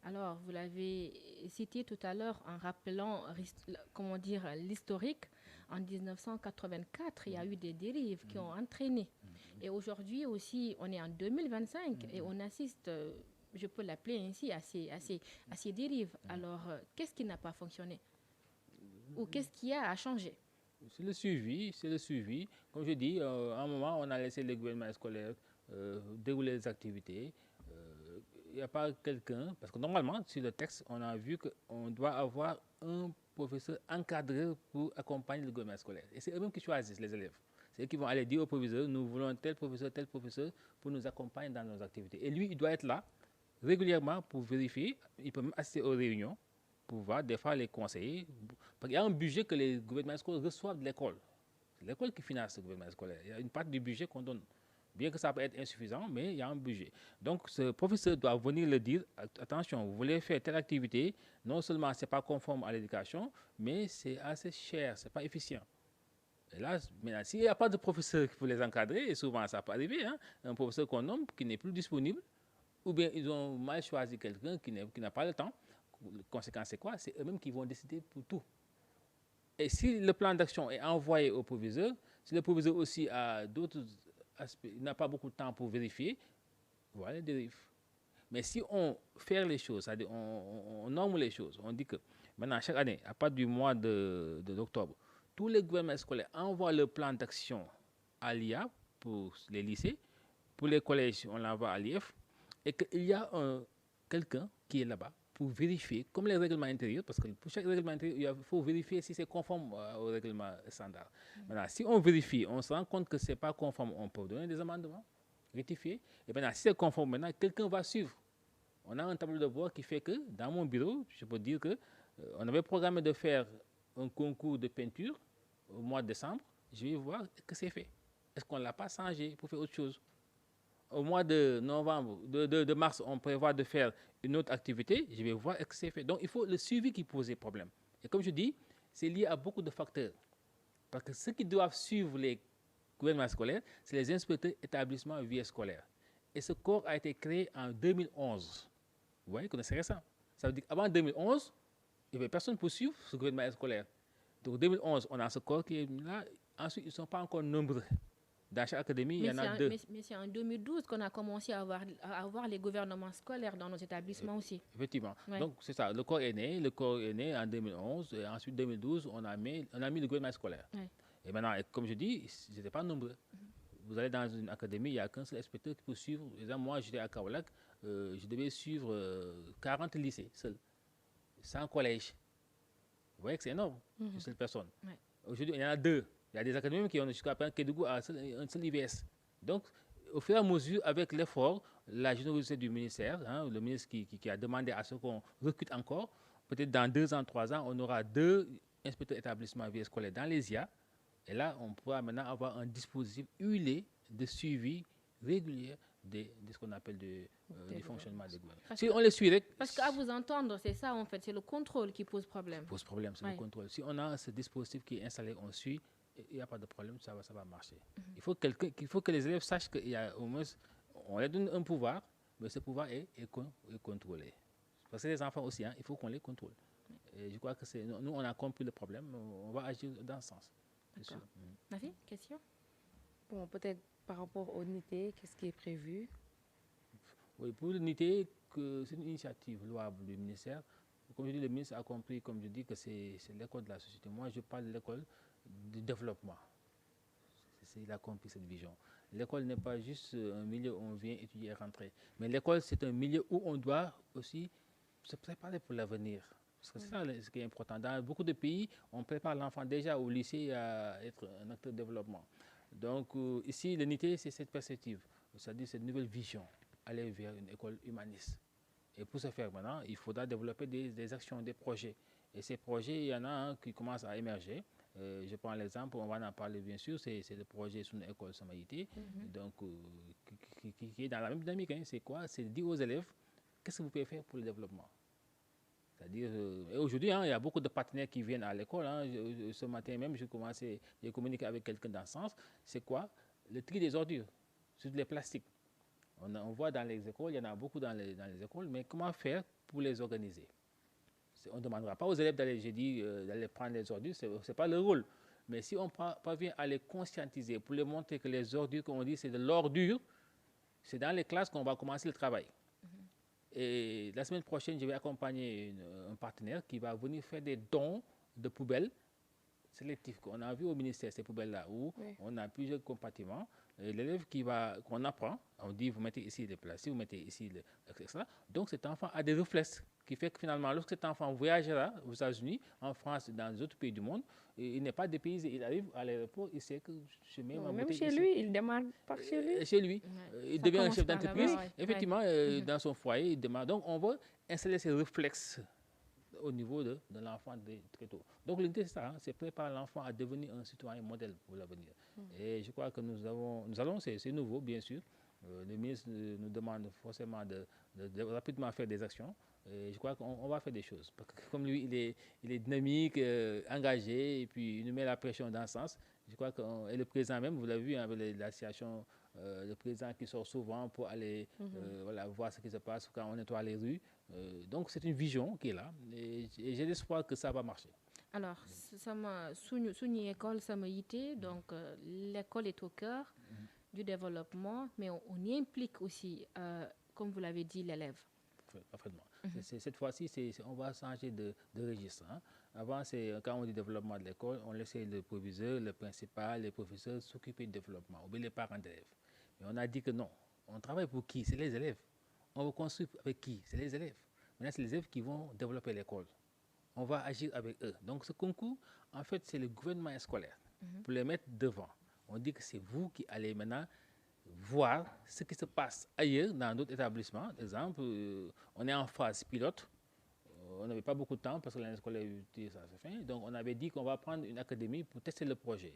Alors, vous l'avez cité tout à l'heure en rappelant, comment dire, l'historique. En 1984, il y a eu des dérives qui ont entraîné. Et aujourd'hui aussi, on est en 2025 et on assiste, je peux l'appeler ainsi, à ces dérives. Alors, qu'est-ce qui n'a pas fonctionné? Ou qu'est-ce qu'il y a à changer? C'est le suivi, c'est le suivi. Comme je dis, à un moment, on a laissé les gouvernements scolaires dérouler les activités. Il n'y a pas quelqu'un, parce que normalement, sur le texte, on a vu qu'on doit avoir un professeur encadré pour accompagner le gouvernement scolaire. Et c'est eux-mêmes qui choisissent les élèves. C'est eux qui vont aller dire au proviseur, nous voulons tel professeur pour nous accompagner dans nos activités. Et lui, il doit être là régulièrement pour vérifier. Il peut même assister aux réunions pour voir des fois les conseiller. Parce qu'il y a un budget que les gouvernements scolaires reçoivent de l'école. C'est l'école qui finance le gouvernement scolaire. Il y a une partie du budget qu'on donne. Bien que ça peut être insuffisant, mais il y a un budget. Donc, ce professeur doit venir le dire, attention, vous voulez faire telle activité, non seulement ce n'est pas conforme à l'éducation, mais c'est assez cher, ce n'est pas efficient. Et là, maintenant, s'il n'y a pas de professeur pour les encadrer, et souvent ça peut arriver, hein, un professeur qu'on nomme qui n'est plus disponible, ou bien ils ont mal choisi quelqu'un qui n'a pas le temps, la conséquence c'est quoi? C'est eux-mêmes qui vont décider pour tout. Et si le plan d'action est envoyé au proviseur, si le proviseur aussi a d'autres aspects, il n'a pas beaucoup de temps pour vérifier, voilà les dérives. Mais si on fait les choses, c'est-à-dire on norme les choses, on dit que maintenant, chaque année, à partir du mois d'octobre, tous les gouvernements scolaires envoient le plan d'action à l'IA pour les lycées, pour les collèges, on l'envoie à l'IF, et qu'il y a quelqu'un qui est là-bas pour vérifier, comme les règlements intérieurs, parce que pour chaque règlement intérieur, il faut vérifier si c'est conforme au règlement standard. Maintenant, si on vérifie, on se rend compte que ce n'est pas conforme, on peut donner des amendements, rectifier. Et maintenant, si c'est conforme, maintenant, quelqu'un va suivre. On a un tableau de bord qui fait que, dans mon bureau, je peux dire que on avait programmé de faire un concours de peinture au mois de décembre. Je vais voir que c'est fait. Est-ce qu'on ne l'a pas changé pour faire autre chose? Au mois de novembre, de mars, on prévoit de faire une autre activité. Je vais voir est-ce que c'est fait. Donc, il faut le suivi qui pose problème. Et comme je dis, c'est lié à beaucoup de facteurs. Parce que ceux qui doivent suivre les gouvernements scolaires, c'est les inspecteurs établissements vie scolaire. Et ce corps a été créé en 2011. Vous voyez que c'est récent. Ça veut dire qu'avant 2011, il n'y avait personne pour suivre ce gouvernement scolaire. Donc, en 2011, on a ce corps qui est là. Ensuite, ils ne sont pas encore nombreux. Dans chaque académie, il y en a deux. Mais c'est en 2012 qu'on a commencé à avoir les gouvernements scolaires dans nos établissements aussi. Effectivement. Ouais. Donc, c'est ça. Le corps est né en 2011. Et ensuite, 2012, on a mis le gouvernement scolaire. Ouais. Et maintenant, comme je dis, ils n'étaient pas nombreux. Vous allez dans une académie, il n'y a qu'un seul inspecteur qui peut suivre. Par exemple, moi, j'étais à Kaolack, je devais suivre 40 lycées seuls, 100 collèges. Vous voyez que c'est énorme, une seule personne. Ouais. Aujourd'hui, il y en a deux. Il y a des académies qui ont jusqu'à Kédougou à un seul IVS. Donc, au fur et à mesure, avec l'effort, la générosité du ministère, hein, le ministre qui a demandé à ce qu'on recrute encore, peut-être dans 2 ans, 3 ans, on aura 2 inspecteurs d'établissement vie scolaire dans les IA. Et là, on pourra maintenant avoir un dispositif huilé de suivi régulier de ce qu'on appelle du fonctionnement des gouvernements. Si on les suit... Parce qu'à vous entendre, c'est ça en fait, c'est le contrôle qui pose problème. Pose problème, c'est le contrôle. Si on a ce dispositif qui est installé, on suit, il n'y a pas de problème, ça va marcher. Il faut que les élèves sachent qu'il y a au moins, on leur donne un pouvoir, mais ce pouvoir est contrôlé. Parce que les enfants aussi, hein, il faut qu'on les contrôle. Et je crois que nous, on a compris le problème, on va agir dans ce sens. D'accord. Nafi, question? Bon, peut-être par rapport au NITE, qu'est-ce qui est prévu? Oui, pour l'unité, c'est une initiative louable du ministère. Comme je dis, le ministre a compris, comme je dis, que c'est l'école de la société. Moi, je parle de l'école du développement. Il a compris cette vision. L'école n'est pas juste un milieu où on vient étudier et rentrer. Mais l'école, c'est un milieu où on doit aussi se préparer pour l'avenir. Parce que c'est ça ce qui est important. Dans beaucoup de pays, on prépare l'enfant déjà au lycée à être un acteur de développement. Donc ici, l'unité, c'est cette perspective, c'est-à-dire cette nouvelle vision, aller vers une école humaniste. Et pour ce faire maintenant, il faudra développer des actions, des projets. Et ces projets, il y en a un qui commence à émerger. Je prends l'exemple, on va en parler bien sûr, c'est le projet sur une école Samaïté, donc qui est dans la même dynamique. Hein. C'est quoi? C'est de dire aux élèves, qu'est-ce que vous pouvez faire pour le développement? C'est-à-dire, aujourd'hui, hein, il y a beaucoup de partenaires qui viennent à l'école. Hein. Ce matin même, j'ai communiqué avec quelqu'un dans ce sens. C'est quoi? Le tri des ordures, sur les plastiques. On voit dans les écoles, il y en a beaucoup dans les écoles, mais comment faire pour les organiser? On ne demandera pas aux élèves d'aller prendre les ordures, ce n'est pas leur rôle. Mais si on parvient à les conscientiser pour leur montrer que les ordures, comme on dit, c'est de l'ordure, c'est dans les classes qu'on va commencer le travail. Et la semaine prochaine, je vais accompagner un partenaire qui va venir faire des dons de poubelles sélectifs. On a vu au ministère ces poubelles-là où on a plusieurs compartiments. L'élève qu'on apprend, on dit vous mettez ici les plastiques, vous mettez ici etc. Donc cet enfant a des réflexes qui fait que finalement, lorsque cet enfant voyagera aux États-Unis, en France, dans les autres pays du monde, il n'est pas dépaysé. Il arrive à l'aéroport, il sait que je mets ma bouteille ici. Même chez lui, il démarre par chez lui. Chez lui. Il devient un chef d'entreprise. Effectivement, dans son foyer, il démarre. Donc on va installer ces réflexes au niveau de l'enfant très tôt. Donc l'idée c'est ça, c'est préparer l'enfant à devenir un citoyen modèle pour l'avenir. Et je crois que nous allons, c'est nouveau bien sûr, le ministre nous demande forcément de rapidement faire des actions. Et je crois qu'on va faire des choses. Parce que comme lui, il est dynamique, engagé, et puis il nous met la pression dans ce sens. Je crois que le président même, vous l'avez vu, avec l'association, le président qui sort souvent pour aller voir ce qui se passe quand on nettoie les rues. Donc c'est une vision qui est là. Et j'ai l'espoir que ça va marcher. Alors, sous école Samaïté, donc l'école est au cœur du développement, mais on y implique aussi, comme vous l'avez dit, l'élève. Parfaitement. Cette fois-ci, on va changer de registre. Hein. Avant, quand on dit développement de l'école, on laissait le proviseur, le principal, les professeurs s'occuper du développement, ou bien les parents d'élèves. Mais on a dit que non. On travaille pour qui? C'est les élèves. On va construire avec qui? C'est les élèves. Maintenant, c'est les élèves qui vont développer l'école. On va agir avec eux. Donc, ce concours, en fait, c'est le gouvernement scolaire pour les mettre devant. On dit que c'est vous qui allez maintenant voir ce qui se passe ailleurs dans d'autres établissements. Par exemple, on est en phase pilote. On n'avait pas beaucoup de temps parce que l'année scolaire, ça se fait. Donc, on avait dit qu'on va prendre une académie pour tester le projet.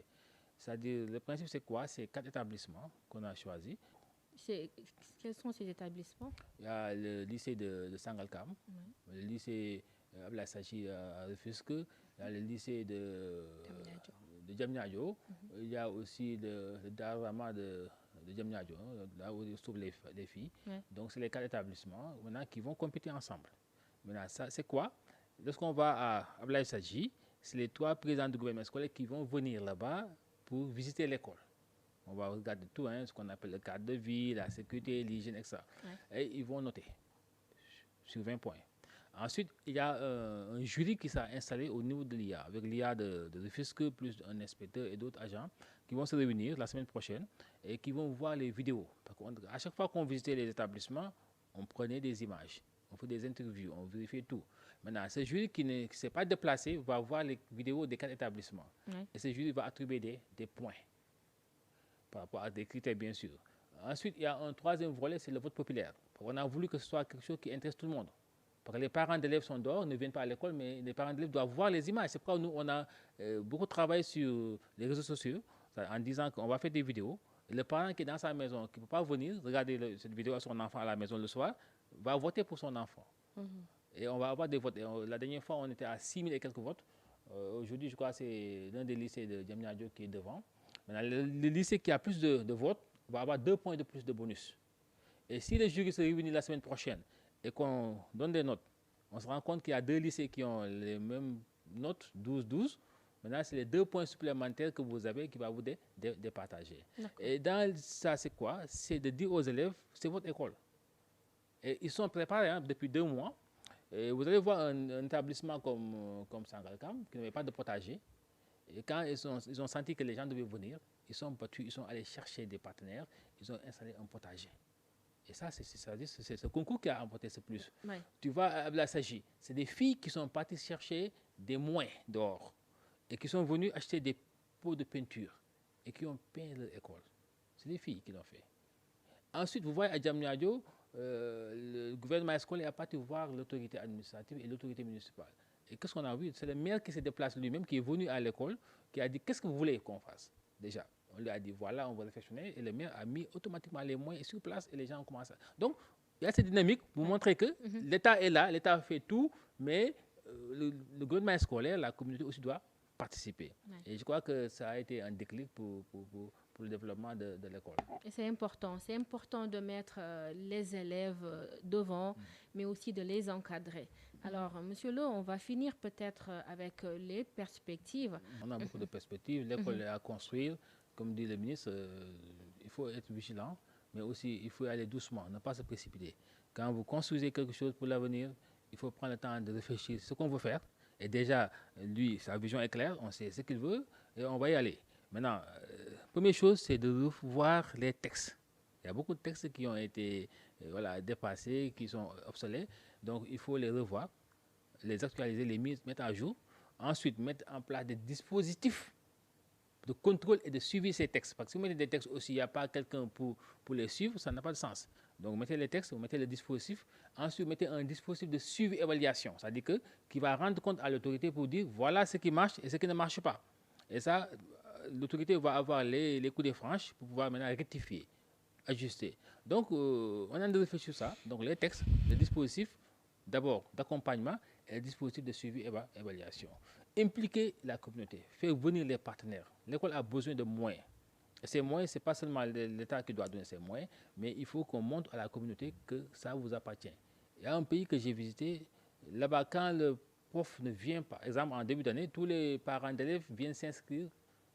C'est-à-dire, le principe, c'est quoi? C'est 4 établissements qu'on a choisis. Quels sont ces établissements? Il y a le lycée de Sangalkam, le lycée Abdoulaye Sadji à Rufisque, il y a le lycée de Diamniadio, il y a aussi le Darama de Diamniadio, là où se trouvent les filles. Donc, c'est les 4 établissements maintenant qui vont compéter ensemble. Maintenant, ça, c'est quoi? Lorsqu'on va à Abdoulaye Sadji, c'est les 3 présidents du gouvernement scolaire qui vont venir là-bas pour visiter l'école. On va regarder tout, hein, ce qu'on appelle le cadre de vie, la sécurité, l'hygiène, etc. Et ils vont noter sur 20 points. Ensuite, il y a un jury qui s'est installé au niveau de l'IA, avec l'IA de Rufisque, plus un inspecteur et d'autres agents qui vont se réunir la semaine prochaine et qui vont voir les vidéos. À chaque fois qu'on visitait les établissements, on prenait des images, on fait des interviews, on vérifiait tout. Maintenant, ce jury qui ne s'est pas déplacé va voir les vidéos des 4 établissements. Et ce jury va attribuer des points par rapport à des critères, bien sûr. Ensuite, il y a un 3e volet, c'est le vote populaire. On a voulu que ce soit quelque chose qui intéresse tout le monde. Parce que les parents d'élèves sont dehors, ne viennent pas à l'école, mais les parents d'élèves doivent voir les images. C'est pourquoi nous, on a beaucoup travaillé sur les réseaux sociaux en disant qu'on va faire des vidéos. Le parent qui est dans sa maison, qui ne peut pas venir regarder cette vidéo à son enfant à la maison le soir, va voter pour son enfant. Et on va avoir des votes. La dernière fois, on était à 6 000 et quelques votes. Aujourd'hui, je crois que c'est l'un des lycées de Diamniadio qui est devant. Maintenant, le lycée qui a plus de votes va avoir 2 points de plus de bonus. Et si le jury se réunit la semaine prochaine et qu'on donne des notes, on se rend compte qu'il y a 2 lycées qui ont les mêmes notes, 12-12. Maintenant, c'est les 2 points supplémentaires que vous avez qui va vous départager. Et dans ça, c'est quoi? C'est de dire aux élèves, c'est votre école. Et ils sont préparés hein, depuis 2 mois. Et vous allez voir un établissement comme Sangalkam qui n'avait pas de potager. Et quand ils ont senti que les gens devaient venir, ils sont battus, ils sont allés chercher des partenaires, ils ont installé un potager. Et ça, c'est ce concours qui a emporté ce plus. Ouais. Tu vois, à Ablassagi, c'est des filles qui sont parties chercher des moyens dehors et qui sont venues acheter des pots de peinture et qui ont peint leur école. C'est des filles qui l'ont fait. Ensuite, vous voyez à Djamnyadjo, le gouvernement scolaire a parti voir l'autorité administrative et l'autorité municipale. Et qu'est-ce qu'on a vu? C'est le maire qui se déplace lui-même, qui est venu à l'école, qui a dit qu'est-ce que vous voulez qu'on fasse déjà. On lui a dit voilà, on va réflexionner et le maire a mis automatiquement les moyens sur place et les gens ont commencé. Donc, il y a cette dynamique pour montrer que l'État est là, l'État fait tout, mais le gouvernement scolaire, la communauté aussi doit participer. Ouais. Et je crois que ça a été un déclic pour le développement de l'école. Et c'est important de mettre les élèves devant, mais aussi de les encadrer. Alors, Monsieur Lo, on va finir peut-être avec les perspectives. On a beaucoup de perspectives, l'école est à construire. Comme dit le ministre, il faut être vigilant, mais aussi il faut aller doucement, ne pas se précipiter. Quand vous construisez quelque chose pour l'avenir, il faut prendre le temps de réfléchir ce qu'on veut faire. Et déjà, lui, sa vision est claire, on sait ce qu'il veut et on va y aller. Maintenant, première chose, c'est de revoir les textes. Il y a beaucoup de textes qui ont été dépassés, qui sont obsolètes. Donc, il faut les revoir, les actualiser, les mettre à jour. Ensuite, mettre en place des dispositifs de contrôle et de suivi ces textes. Parce que si vous mettez des textes aussi, il n'y a pas quelqu'un pour les suivre, ça n'a pas de sens. Donc, mettez les textes, vous mettez le dispositif. Ensuite, mettez un dispositif de suivi-évaluation. C'est-à-dire qui va rendre compte à l'autorité pour dire voilà ce qui marche et ce qui ne marche pas. Et ça, l'autorité va avoir les coups de franche pour pouvoir maintenant rectifier, ajuster. Donc, on a de réfléchir sur ça. Donc, les textes, les dispositifs, d'abord d'accompagnement et les dispositifs de suivi et évaluation. Impliquer la communauté, faire venir les partenaires. L'école a besoin de moyens. Et ces moyens, ce n'est pas seulement l'État qui doit donner ces moyens, mais il faut qu'on montre à la communauté que ça vous appartient. Il y a un pays que j'ai visité, là-bas, quand le prof ne vient pas, par exemple, en début d'année, tous les parents d'élèves viennent s'inscrire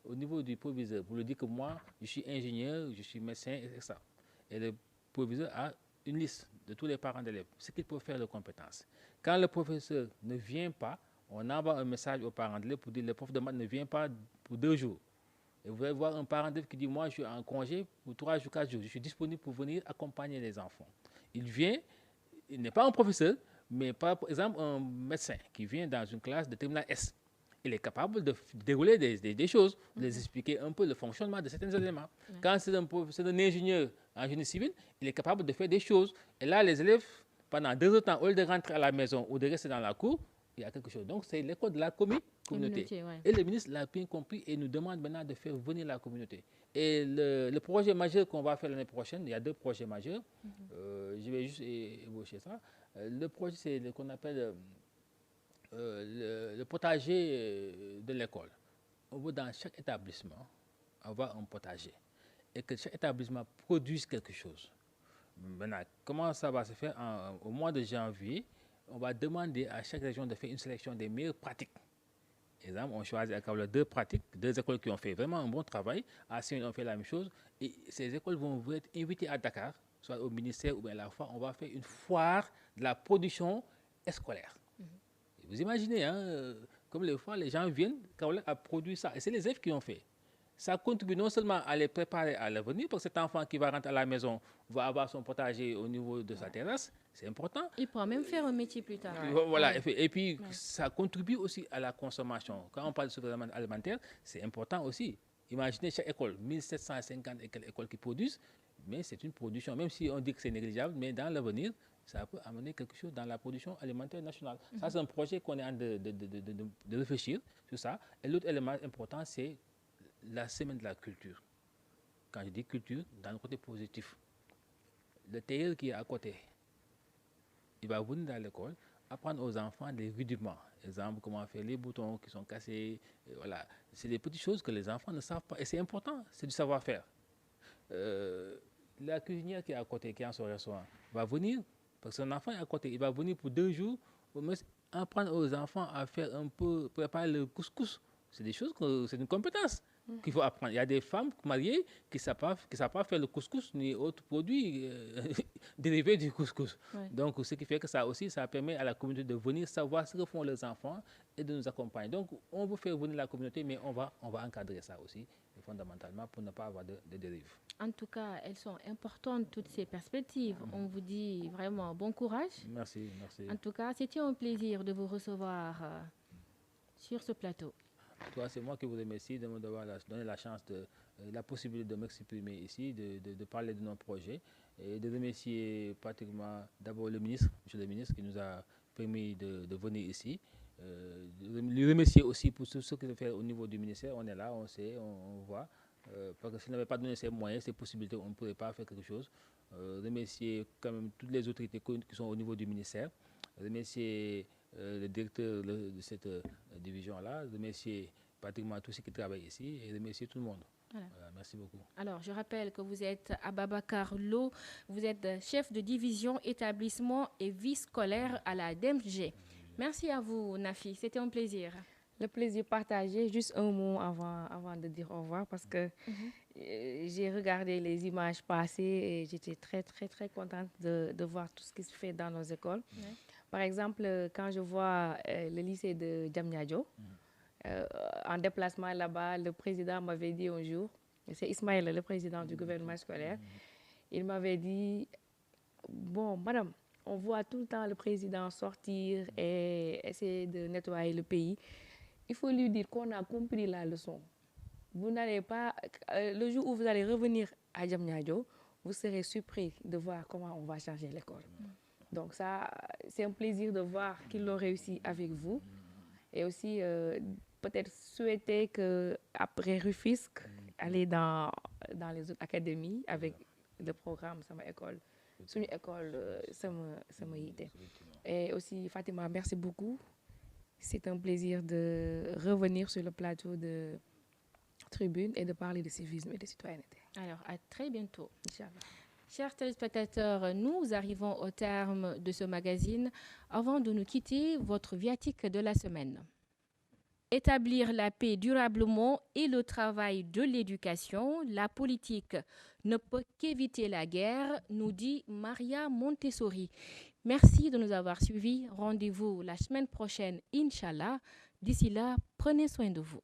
au niveau du proviseur pour lui dire que moi, je suis ingénieur, je suis médecin, etc. Et le proviseur a une liste de tous les parents d'élèves, ce qu'ils peuvent faire de compétences. Quand le professeur ne vient pas, on envoie un message aux parents d'élèves pour dire le prof de maths ne vient pas pour 2 jours. Et vous allez voir un parent d'élève qui dit moi je suis en congé pour 3 jours, 4 jours, je suis disponible pour venir accompagner les enfants. Il vient, il n'est pas un professeur, mais par exemple un médecin qui vient dans une classe de terminale S. Il est capable de dérouler des choses, de les expliquer un peu le fonctionnement de certains éléments. Quand c'est un ingénieur en génie civil, il est capable de faire des choses. Et là, les élèves, pendant 2 heures de temps, au lieu de rentrer à la maison ou de rester dans la cour, il y a quelque chose. Donc, c'est l'école de la communauté. Ouais. Et le ministre l'a bien compris et nous demande maintenant de faire venir la communauté. Et le projet majeur qu'on va faire l'année prochaine, il y a 2 projets majeurs. Je vais juste ébaucher ça. Le projet, c'est ce qu'on appelle le potager de l'école. On veut dans chaque établissement avoir un potager et que chaque établissement produise quelque chose. Maintenant, comment ça va se faire? Au mois de janvier, on va demander à chaque région de faire une sélection des meilleures pratiques. Par exemple, on choisit à Kaolack 2 pratiques, 2 écoles qui ont fait vraiment un bon travail. À Saint-Louis, on fait la même chose. Et ces écoles vont être invitées à Dakar, soit au ministère ou bien à la fois. On va faire une foire de la production scolaire. Vous imaginez, hein, comme les fois, les gens viennent, Kaolack a produit ça. Et c'est les élèves qui ont fait. Ça contribue non seulement à les préparer à l'avenir, parce que cet enfant qui va rentrer à la maison va avoir son potager au niveau de sa terrasse, c'est important. Il pourra même faire un métier plus tard. Voilà, et puis ça contribue aussi à la consommation. Quand on parle de souveraineté alimentaire, c'est important aussi. Imaginez chaque école, 1750 et quelques écoles qui produisent, mais c'est une production, même si on dit que c'est négligeable, mais dans l'avenir, ça peut amener quelque chose dans la production alimentaire nationale. Ça, c'est un projet qu'on est en train de réfléchir sur ça. Et l'autre élément important, c'est la semaine de la culture. Quand je dis culture, dans le côté positif, le tailleur qui est à côté, il va venir dans l'école, apprendre aux enfants des rudiments. Exemple, comment faire les boutons qui sont cassés. Voilà. C'est des petites choses que les enfants ne savent pas. Et c'est important, c'est du savoir-faire. la cuisinière qui est à côté, qui est en son restaurant, va venir, parce que son enfant est à côté, il va venir pour 2 jours, au moins apprendre aux enfants à faire un peu, préparer le couscous. C'est des choses, c'est une compétence qu'il faut apprendre. Il y a des femmes mariées qui ne savent pas faire le couscous ni autres produits dérivés du couscous. Ouais. Donc, ce qui fait que ça aussi, ça permet à la communauté de venir savoir ce que font leurs enfants et de nous accompagner. Donc, on veut faire venir la communauté, mais on va encadrer ça aussi, fondamentalement, pour ne pas avoir de dérives. En tout cas, elles sont importantes, toutes ces perspectives. On vous dit vraiment bon courage. Merci, merci. En tout cas, c'était un plaisir de vous recevoir sur ce plateau. Toi, c'est moi qui vous remercie de me donner la chance, la possibilité de m'exprimer ici, de parler de nos projets et de remercier pratiquement d'abord le ministre, monsieur le ministre, qui nous a permis de venir ici. Lui remercier aussi pour tout ce qu'il fait au niveau du ministère. On est là, on sait, on voit. Parce que s'il n'avait pas donné ces moyens, ces possibilités, on ne pourrait pas faire quelque chose. Remercier quand même toutes les autorités qui sont au niveau du ministère. Remercier le directeur de cette division-là, remercier pratiquement tous ceux qui travaillent ici et remercier tout le monde. Voilà. Merci beaucoup. Alors, je rappelle que vous êtes Ababacar Lo, vous êtes chef de division établissement et vie scolaire à la DEMG. Merci à vous, Nafi, c'était un plaisir. Le plaisir partagé. Juste un mot avant de dire au revoir parce que j'ai regardé les images passées et j'étais très, très, très contente de voir tout ce qui se fait dans nos écoles. Ouais. Par exemple, quand je vois le lycée de Diamniadio, en déplacement là-bas, le président m'avait dit un jour, c'est Ismaël, le président du gouvernement scolaire, il m'avait dit, bon, madame, on voit tout le temps le président sortir et essayer de nettoyer le pays. Il faut lui dire qu'on a compris la leçon. Vous n'allez pas, le jour où vous allez revenir à Diamniadio, vous serez surpris de voir comment on va changer l'école. Donc ça, c'est un plaisir de voir qu'ils l'ont réussi avec vous. Et aussi, peut-être souhaiter qu'après Rufisque, aller dans les autres académies avec le programme Sama École. C'est une école, Sama Yité. Et aussi, Fatima, merci beaucoup. C'est un plaisir de revenir sur le plateau de Tribune et de parler de civisme et de citoyenneté. Alors, à très bientôt. Inch'Allah. Chers téléspectateurs, nous arrivons au terme de ce magazine. Avant de nous quitter, votre viatique de la semaine. Établir la paix durablement et le travail de l'éducation, la politique ne peut qu'éviter la guerre, nous dit Maria Montessori. Merci de nous avoir suivis. Rendez-vous la semaine prochaine, Inch'Allah. D'ici là, prenez soin de vous.